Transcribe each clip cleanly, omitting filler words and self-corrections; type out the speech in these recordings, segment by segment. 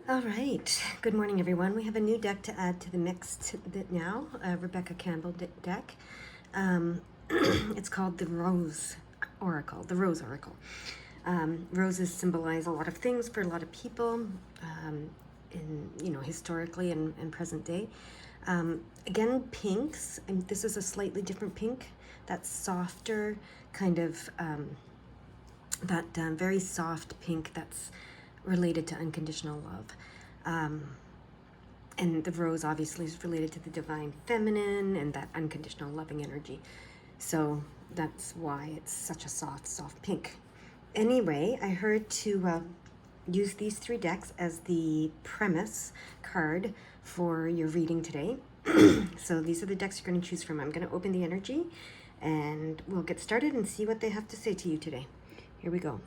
All right. Good morning, everyone. We have a new deck to add to the mix now, Rebecca Campbell deck. It's called the Rose Oracle. The Rose Oracle. Roses symbolize a lot of things for a lot of people, historically and present day. Again, pinks. And this is a slightly different pink. That's softer, kind of very soft pink. That's related to unconditional love. And the rose obviously is related to the divine feminine and that unconditional loving energy. So that's why it's such a soft pink. Anyway, I heard to use these three decks as the premise card for your reading today. So these are the decks you're going to choose from. I'm going to open the energy and we'll get started and see what they have to say to you today. Here we go.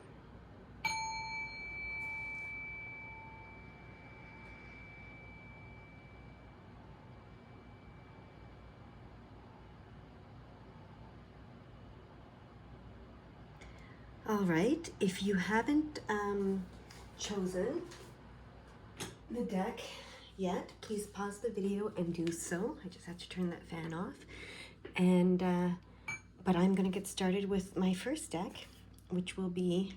All right, if you haven't chosen the deck yet, please pause the video and do so. I just have to turn that fan off. And but I'm going to get started with my first deck, which will be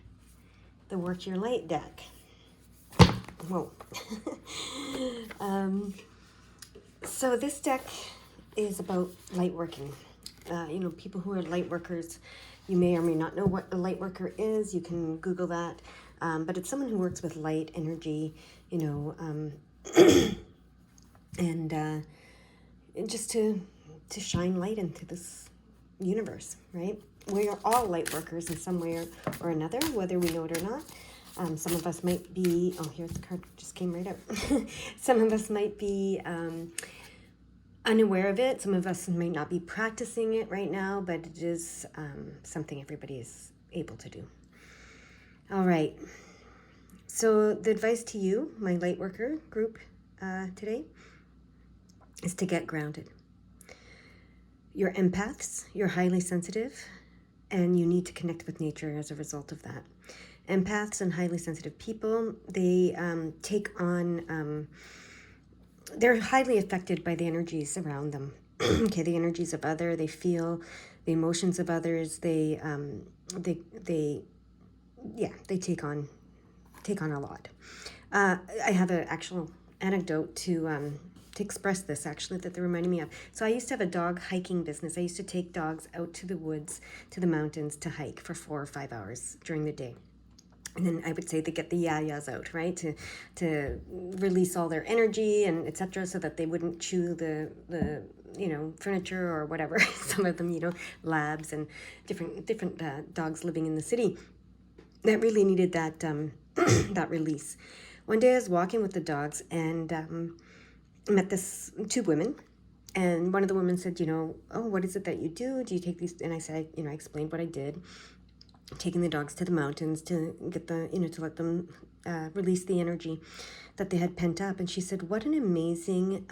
the Work Your Light deck. Whoa. So this deck is about light working. People who are light workers, you may or may not know what a light worker is. You can Google that. But it's someone who works with light energy, and just to shine light into this universe, right? We are all light workers in some way or another, whether we know it or not. Some of us might be, here's the card, just came right out. Some of us might be unaware of it. Some of us might not be practicing it right now, but it is something everybody is able to do. All right. So the advice to you, my light worker group today, is to get grounded. You're empaths, you're highly sensitive, and you need to connect with nature as a result of that. Empaths and highly sensitive people, they take on... they're highly affected by the energies around them. Okay, the energies of others. They feel the emotions of others. They take on a lot. I have an actual anecdote to express this, actually, that they're reminding me of. So I used to have a dog hiking business. I used to take dogs out to the woods, to the mountains to hike for 4 or 5 hours during the day. And then I would say they get the yayas out, right, to release all their energy and etc., so that they wouldn't chew the furniture or whatever. Some of them, labs and different dogs living in the city that really needed that that release. One day I was walking with the dogs and met two women. And one of the women said, what is it that you do? Do you take these? And I said, I explained what I did. Taking the dogs to the mountains to get to let them release the energy that they had pent up. And she said, what an amazing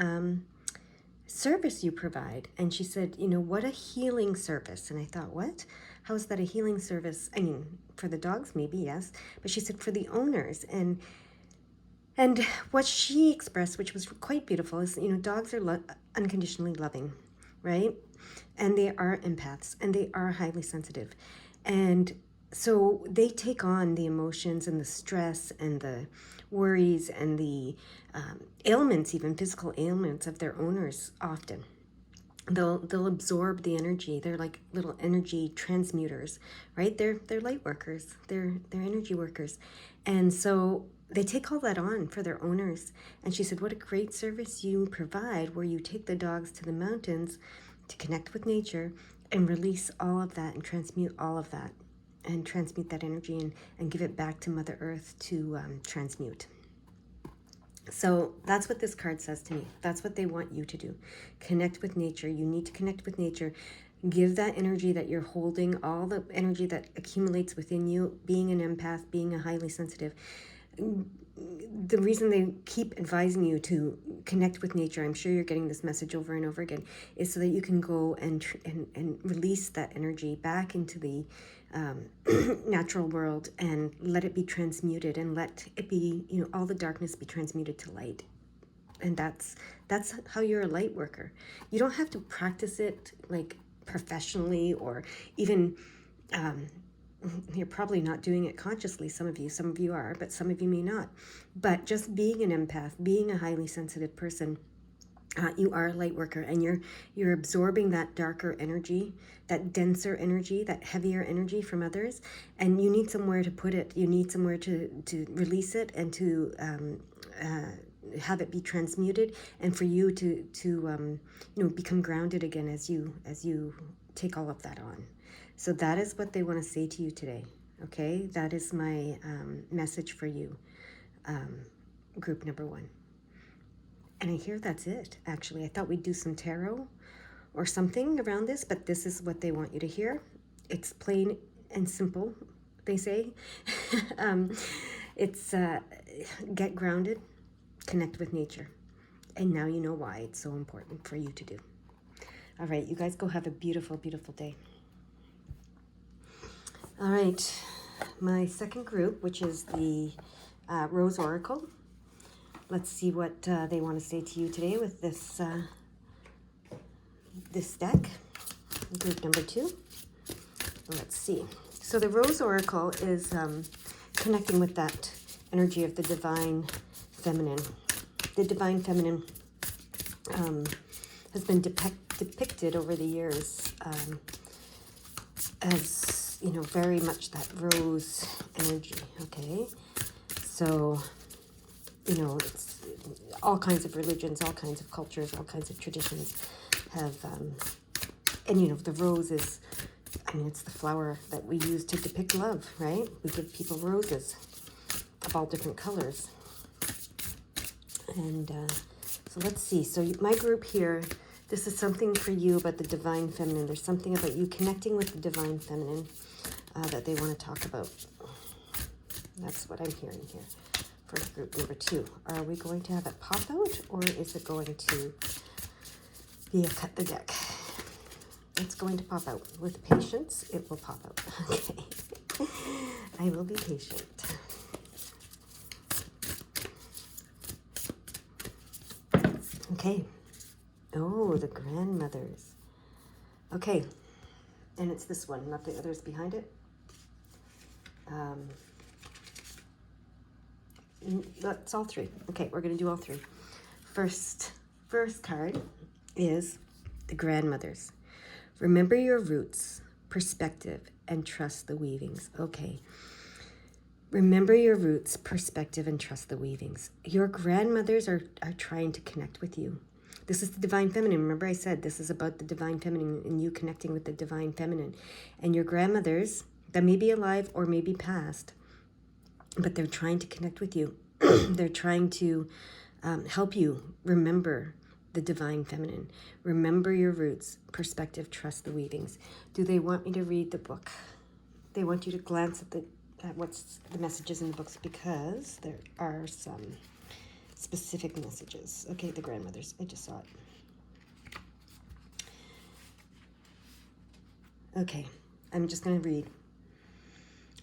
service you provide. And she said, what a healing service. And I thought, what? How is that a healing service? I mean, for the dogs, maybe, yes. But she said for the owners. And what she expressed, which was quite beautiful, is, dogs are unconditionally loving, right? And they are empaths, and they are highly sensitive. And so they take on the emotions and the stress and the worries and the ailments, even physical ailments of their owners often. They'll absorb the energy. They're like little energy transmuters, right? They're light workers. They're energy workers. And so they take all that on for their owners. And she said, what a great service you provide, where you take the dogs to the mountains to connect with nature and release all of that and transmute all of that and transmute that energy and give it back to Mother Earth to transmute. So that's what this card says to me. That's what they want you to do. Connect with nature. You need to connect with nature. Give that energy that you're holding, all the energy that accumulates within you, being an empath, being a highly sensitive. The reason they keep advising you to connect with nature. I'm sure you're getting this message over and over again, is so that you can go and release that energy back into the natural world and let it be transmuted, and let it be, all the darkness be transmuted to light. And that's how you're a light worker. You don't have to practice it like professionally, or even you're probably not doing it consciously. Some of you are, but some of you may not. But just being an empath, being a highly sensitive person, you are a light worker, and you're absorbing that darker energy, that denser energy, that heavier energy from others, and you need somewhere to put it. You need somewhere to release it, and to have it be transmuted, and for you to become grounded again as you take all of that on. So that is what they want to say to you today. Okay, that is my message for you, group number 1. And I hear that's it, actually. I thought we'd do some tarot or something around this, but this is what they want you to hear. It's plain and simple, they say. It's get grounded, connect with nature. And now you know why it's so important for you to do. All right, you guys go have a beautiful, beautiful day. All right, my second group, which is the Rose Oracle. Let's see what they want to say to you today with this this deck, group number 2. Let's see. So the Rose Oracle is connecting with that energy of the divine feminine. The divine feminine has been depicted over the years as, very much that rose energy, okay? So, it's all kinds of religions, all kinds of cultures, all kinds of traditions have, and the rose is, it's the flower that we use to depict love, right? We give people roses of all different colors. And so let's see. So my group here, this is something for you about the divine feminine. There's something about you connecting with the divine feminine that they want to talk about. That's what I'm hearing here for group number 2. Are we going to have it pop out, or is it going to be a cut the deck? It's going to pop out. With patience, it will pop out. Okay. I will be patient. Okay. Oh, the grandmothers. Okay. And it's this one, not the others behind it. That's all 3. Okay, we're going to do all 3. First card is the grandmothers. Remember your roots, perspective, and trust the weavings. Okay. Remember your roots, perspective, and trust the weavings. Your grandmothers are trying to connect with you. This is the divine feminine. Remember I said this is about the divine feminine and you connecting with the divine feminine. And your grandmothers, that may be alive or may be past, but they're trying to connect with you. They're trying to help you remember the divine feminine. Remember your roots, perspective, trust the weavings. Do they want me to read the book? They want you to glance at what's the messages in the books, because there are some specific messages. Okay, the grandmothers. I just saw it. Okay, I'm just going to read.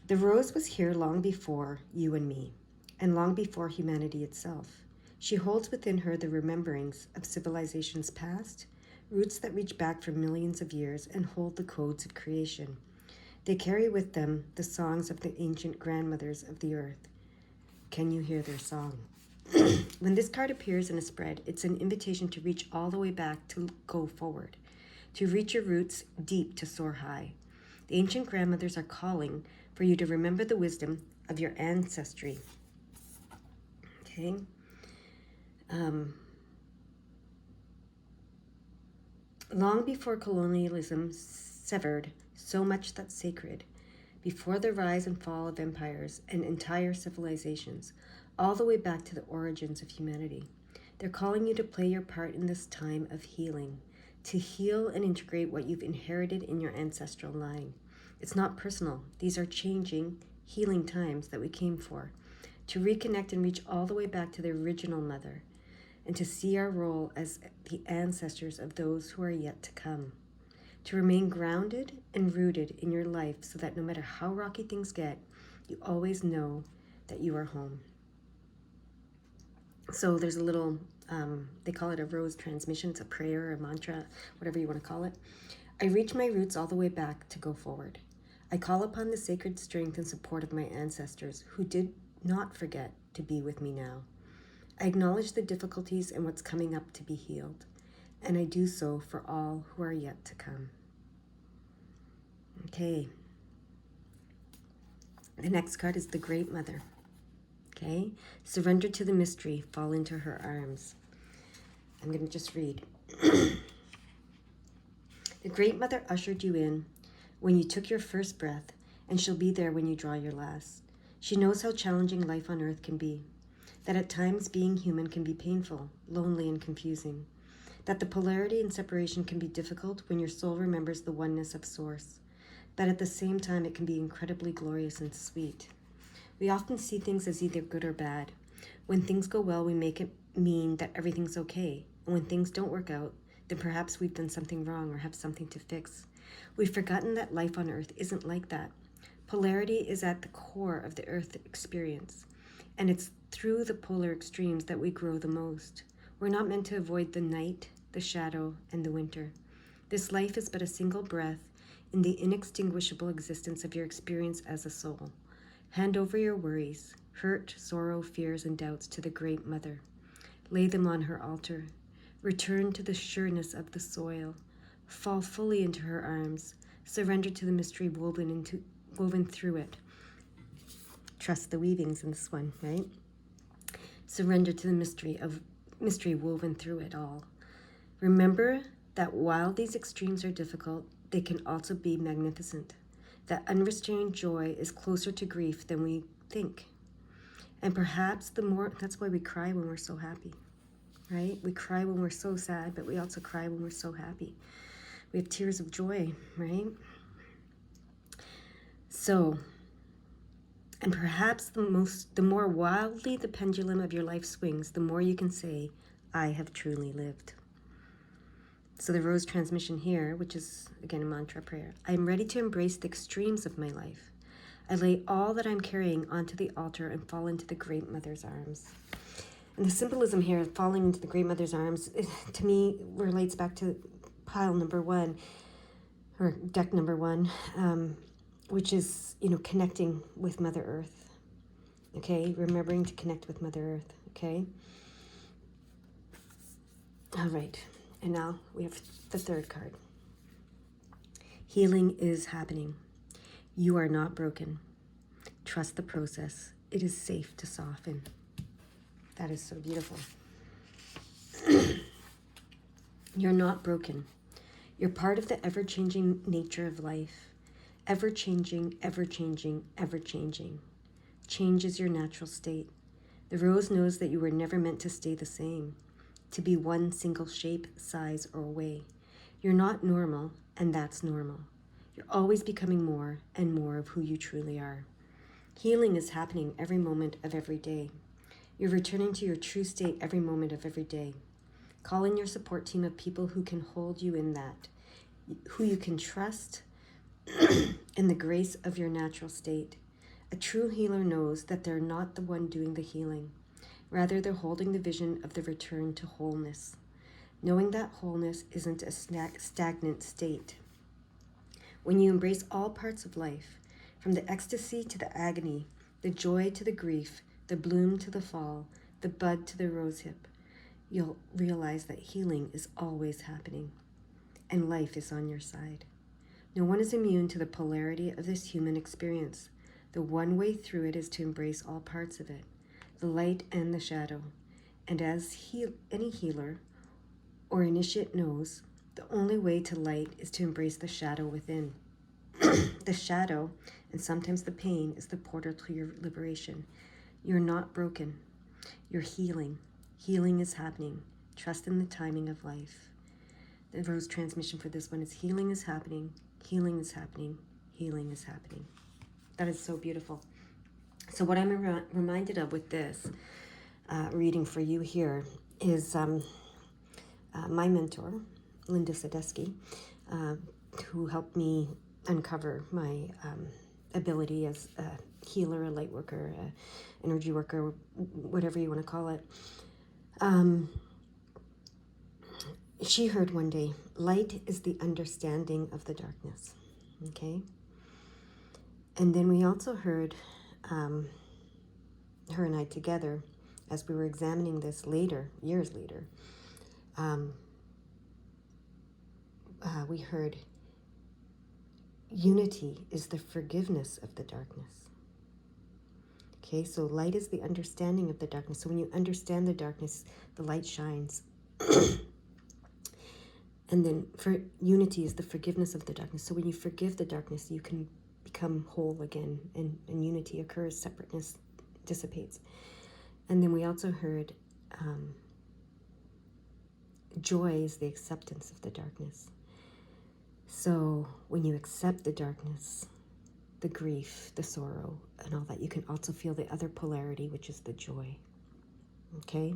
The rose was here long before you and me, and long before humanity itself. She holds within her the rememberings of civilizations past, roots that reach back for millions of years and hold the codes of creation. They carry with them the songs of the ancient grandmothers of the earth. Can you hear their song? When this card appears in a spread, it's an invitation to reach all the way back, to go forward, to reach your roots deep, to soar high. The ancient grandmothers are calling for you to remember the wisdom of your ancestry. Okay? Long before colonialism severed so much that's sacred, before the rise and fall of empires and entire civilizations, all the way back to the origins of humanity, they're calling you to play your part in this time of healing, to heal and integrate what you've inherited in your ancestral line. It's not personal. These are changing, healing times that we came for, to reconnect and reach all the way back to the original mother. and to see our role as the ancestors of those who are yet to come. To remain grounded and rooted in your life so that no matter how rocky things get, you always know that you are home. So there's a little, they call it a rose transmission. It's a prayer, a mantra, whatever you want to call it. I reach my roots all the way back to go forward. I call upon the sacred strength and support of my ancestors who did not forget to be with me now. I acknowledge the difficulties and what's coming up to be healed, and I do so for all who are yet to come. Okay. The next card is the Great Mother. Okay. Surrender to the mystery, fall into her arms. I'm going to just read. The Great Mother ushered you in when you took your first breath, and she'll be there when you draw your last. She knows how challenging life on earth can be, that at times being human can be painful, lonely, and confusing, that the polarity and separation can be difficult when your soul remembers the oneness of Source, but at the same time it can be incredibly glorious and sweet. We often see things as either good or bad. When things go well, we make it mean that everything's okay, and when things don't work out, then perhaps we've done something wrong or have something to fix. We've forgotten that life on earth isn't like that. Polarity is at the core of the earth experience, and it's through the polar extremes that we grow the most. We're not meant to avoid the night, the shadow, and the winter. This life is but a single breath in the inextinguishable existence of your experience as a soul. Hand over your worries, hurt, sorrow, fears, and doubts to the Great Mother. Lay them on her altar. Return to the sureness of the soil. Fall fully into her arms. Surrender to the mystery woven through it. Trust the weavings in this one, right? Surrender to the mystery woven through it all. Remember that while these extremes are difficult, they can also be magnificent. That unrestrained joy is closer to grief than we think. And perhaps that's why we cry when we're so happy, right? We cry when we're so sad, but we also cry when we're so happy. We have tears of joy, right? So, and perhaps the more wildly the pendulum of your life swings, the more you can say, I have truly lived. So the rose transmission here, which is, again, a mantra prayer. I am ready to embrace the extremes of my life. I lay all that I'm carrying onto the altar and fall into the Great Mother's arms. And the symbolism here, falling into the Great Mother's arms, to me relates back to pile number 1, or deck number 1, which is, connecting with Mother Earth. Okay, remembering to connect with Mother Earth. Okay. All right. And now we have the third card. Healing is happening. You are not broken. Trust the process. It is safe to soften. That is so beautiful. You're not broken. You're part of the ever-changing nature of life. Ever-changing, ever-changing, ever-changing. Change is your natural state. The rose knows that you were never meant to stay the same, to be one single shape, size, or way. You're not normal, and that's normal. You're always becoming more and more of who you truly are. Healing is happening every moment of every day. You're returning to your true state every moment of every day. Call in your support team of people who can hold you in that, who you can trust in the grace of your natural state. A true healer knows that they're not the one doing the healing. Rather, they're holding the vision of the return to wholeness, knowing that wholeness isn't a stagnant state. When you embrace all parts of life, from the ecstasy to the agony, the joy to the grief, the bloom to the fall, the bud to the rosehip, you'll realize that healing is always happening, and life is on your side. No one is immune to the polarity of this human experience. The one way through it is to embrace all parts of it, the light and the shadow. And as any healer or initiate knows, the only way to light is to embrace the shadow within. The shadow, and sometimes the pain, is the portal to your liberation. You're not broken. You're healing. Healing is happening. Trust in the timing of life. The rose transmission for this one is healing is happening. Healing is happening. Healing is happening. That is so beautiful. So what I'm reminded of with this reading for you here is my mentor, Linda Sadesky, who helped me uncover my ability as a healer, a light worker, a energy worker, whatever you want to call it. She heard one day, light is the understanding of the darkness. Okay? And then we also heard her and I together, as we were examining this later, years later, we heard unity is the forgiveness of the darkness. Okay, so light is the understanding of the darkness. So when you understand the darkness, the light shines. And then for unity is the forgiveness of the darkness. So when you forgive the darkness, you can become whole again, and unity occurs, separateness dissipates. And then we also heard joy is the acceptance of the darkness. So when you accept the darkness, the grief, the sorrow, and all that, you can also feel the other polarity, which is the joy. Okay?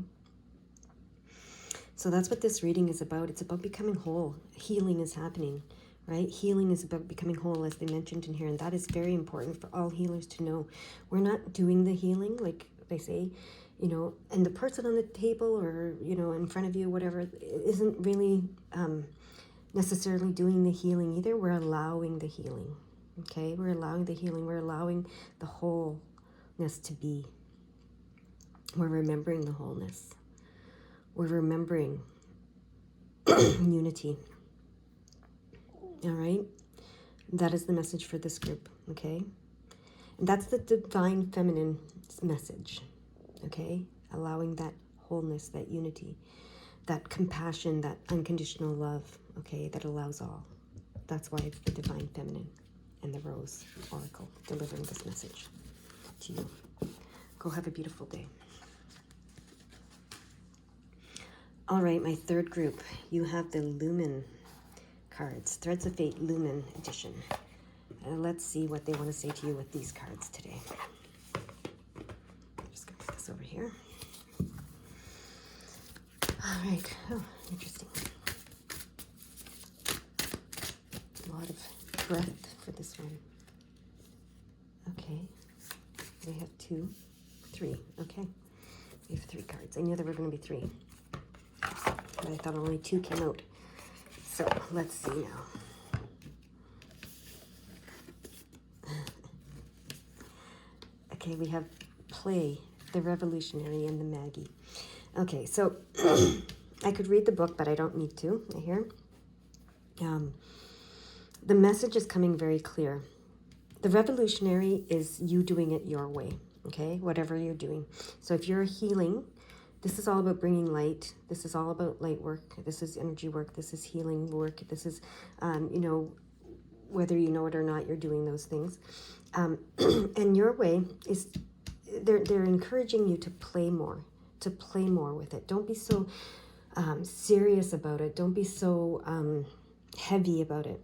So that's what this reading is about. It's about becoming whole. Healing is happening, right? Healing is about becoming whole, as they mentioned in here, and that is very important for all healers to know. We're not doing the healing, like they say, and the person on the table or, in front of you, whatever, isn't really necessarily doing the healing either. We're allowing the healing, okay? We're allowing the healing. We're allowing the wholeness to be. We're remembering the wholeness. We're remembering unity. All right? That is the message for this group, okay? And that's the divine feminine message, okay? Allowing that wholeness, that unity, that compassion, that unconditional love, okay, that allows all. That's why it's the divine feminine and the Rose Oracle delivering this message to you. Go have a beautiful day. All right, my third group, you have the Lumen cards, Threads of Fate Lumen edition. Let's see what they want to say to you with these cards today. I'm just going to put this over here. All right. Oh, interesting. A lot of breath for this one. Okay. We have 2, 3. Okay. We have 3 cards. I knew there were going to be 3. But I thought only 2 came out. So let's see now. Okay, we have Play, the Revolutionary, and the Maggie. Okay, so I could read the book, but I don't need to, I hear. The message is coming very clear. The revolutionary is you doing it your way, okay? Whatever you're doing. So if you're healing, this is all about bringing light. This is all about light work. This is energy work. This is healing work. This is, whether you know it or not, you're doing those things. And your way is, they're encouraging you to play more with it. Don't be so serious about it. Don't be so heavy about it.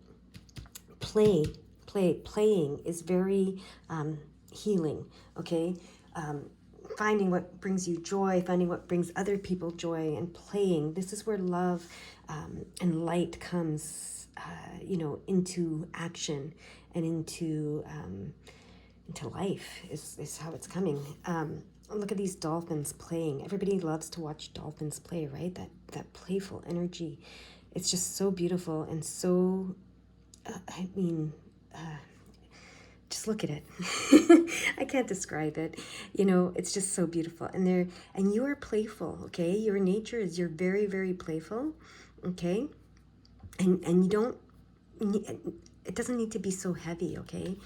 Playing is very healing, okay? Finding what brings you joy, finding what brings other people joy, and playing. This is where love and light comes, into action and into life is how it's coming. Look at these dolphins playing. Everybody loves to watch dolphins play, right? That playful energy. It's just so beautiful and so, just look at it. I can't describe it. It's just so beautiful. And you are playful, okay? Your nature is you're very, very playful, okay? And you don't, it doesn't need to be so heavy, okay?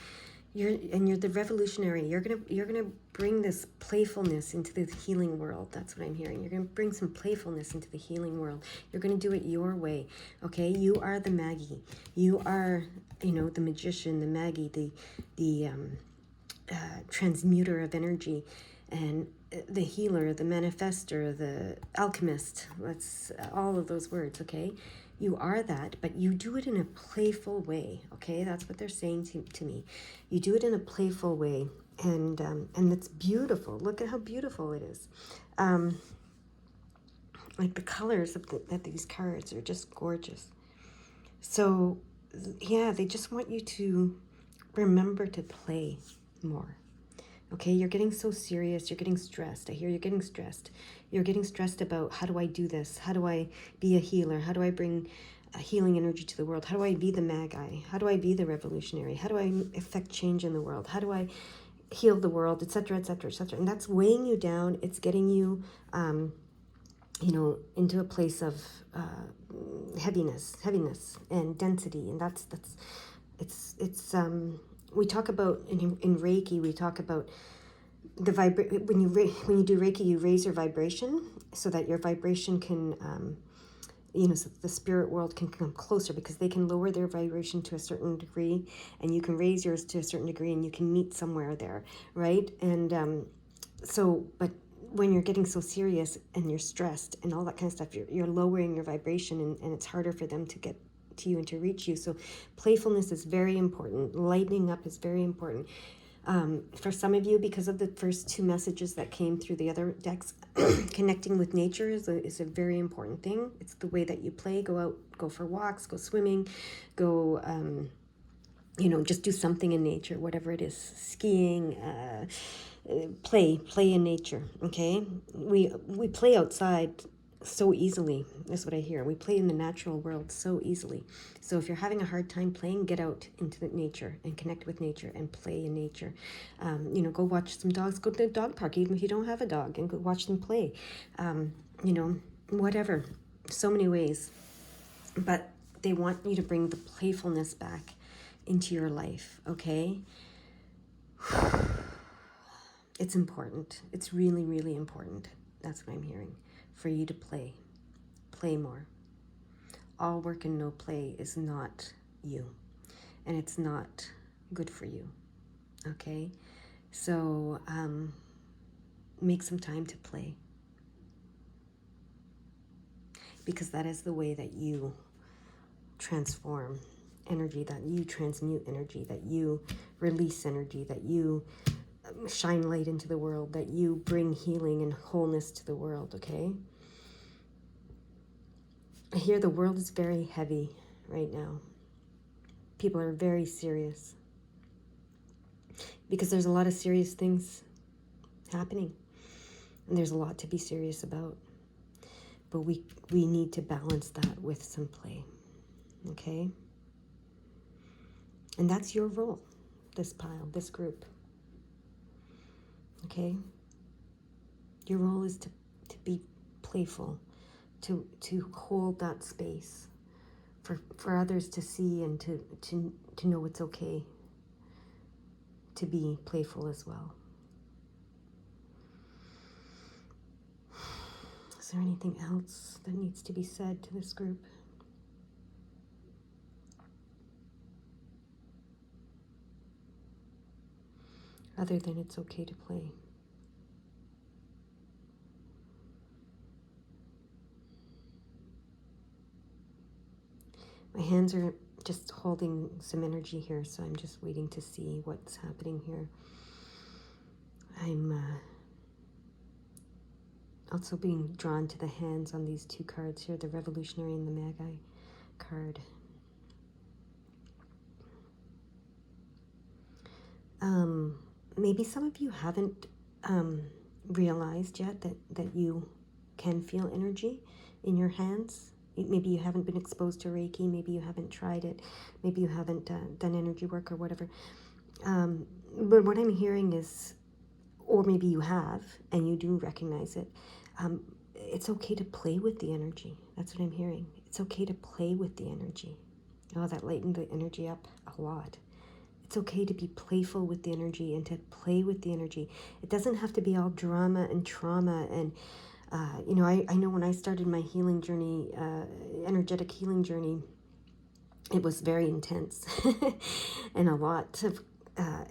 You're the revolutionary. You're gonna bring this playfulness into the healing world. That's what I'm hearing. You're gonna bring some playfulness into the healing world. You're gonna do it your way. Okay? You are the Maggie. You are, the magician, the Maggie, the transmuter of energy, and the healer, the manifester, the alchemist. That's all of those words. Okay? You are that, but you do it in a playful way, okay? That's what they're saying to me. You do it in a playful way, and it's beautiful. Look at how beautiful it is. Like the colors of these cards are just gorgeous. So, yeah, they just want you to remember to play more. Okay, you're getting so serious, you're getting stressed. I hear you're getting stressed. You're getting stressed about, how do I do this? How do I be a healer? How do I bring healing energy to the world? How do I be the magi? How do I be the revolutionary? How do I affect change in the world? How do I heal the world, etc., etc., etc.? And that's weighing you down. It's getting you, into a place of heaviness and density. And it's we talk about in Reiki, we talk about the when you do Reiki, you raise your vibration so that your vibration can so the spirit world can come closer, because they can lower their vibration to a certain degree and you can raise yours to a certain degree and you can meet somewhere there, right? And but when you're getting so serious and you're stressed and all that kind of stuff, you're lowering your vibration, and it's harder for them to get to you and to reach you. So playfulness is very important. Lightening up is very important. For some of you, because of the first two messages that came through the other decks, connecting with nature is a very important thing. It's the way that you play. Go out, go for walks, go swimming, go, just do something in nature, whatever it is, skiing, play in nature. Okay, we play outside so easily. That's what I hear. We play in the natural world so easily. So if you're having a hard time playing, get out into the nature and connect with nature and play in nature. Go watch some dogs. Go to the dog park, even if you don't have a dog, and go watch them play. Whatever. So many ways. But they want you to bring the playfulness back into your life. Okay. It's important. It's really, really important. That's what I'm hearing. For you to play more. All work and no play is not you, and it's not good for you. Okay, so make some time to play, because that is the way that you transform energy, that you transmute energy, that you release energy, that you shine light into the world, that you bring healing and wholeness to the world. Okay, I hear the world is very heavy right now. People are very serious because there's a lot of serious things happening, and there's a lot to be serious about. But we need to balance that with some play. Okay? And that's your role, this pile, this group. Okay? Your role is to be playful, to hold that space for others to see, and to know it's okay to be playful as well. Is there anything else that needs to be said to this group? Other than it's okay to play. My hands are just holding some energy here, so I'm just waiting to see what's happening here. I'm also being drawn to the hands on these two cards here, the Revolutionary and the Magi card. Maybe some of you haven't realized yet that you can feel energy in your hands. Maybe you haven't been exposed to Reiki. Maybe you haven't tried it. Maybe you haven't done energy work or whatever. But what I'm hearing is, or maybe you have and you do recognize it, it's okay to play with the energy. That's what I'm hearing. It's okay to play with the energy. Oh, that lightened the energy up a lot. It's okay to be playful with the energy and to play with the energy. It doesn't have to be all drama and trauma. And, I know when I started my healing journey, energetic healing journey, it was very intense and a lot of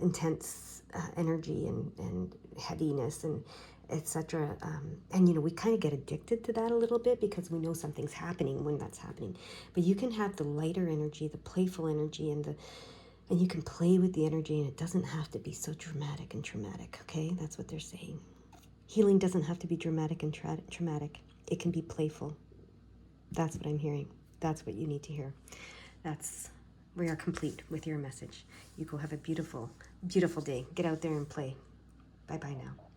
intense energy and heaviness and etc. And we kind of get addicted to that a little bit because we know something's happening when that's happening. But you can have the lighter energy, the playful energy, and you can play with the energy, and it doesn't have to be so dramatic and traumatic. Okay, that's what they're saying. Healing doesn't have to be dramatic and traumatic. It can be playful. That's what I'm hearing. That's what you need to hear. We are complete with your message. You go have a beautiful, beautiful day. Get out there and play. Bye-bye now.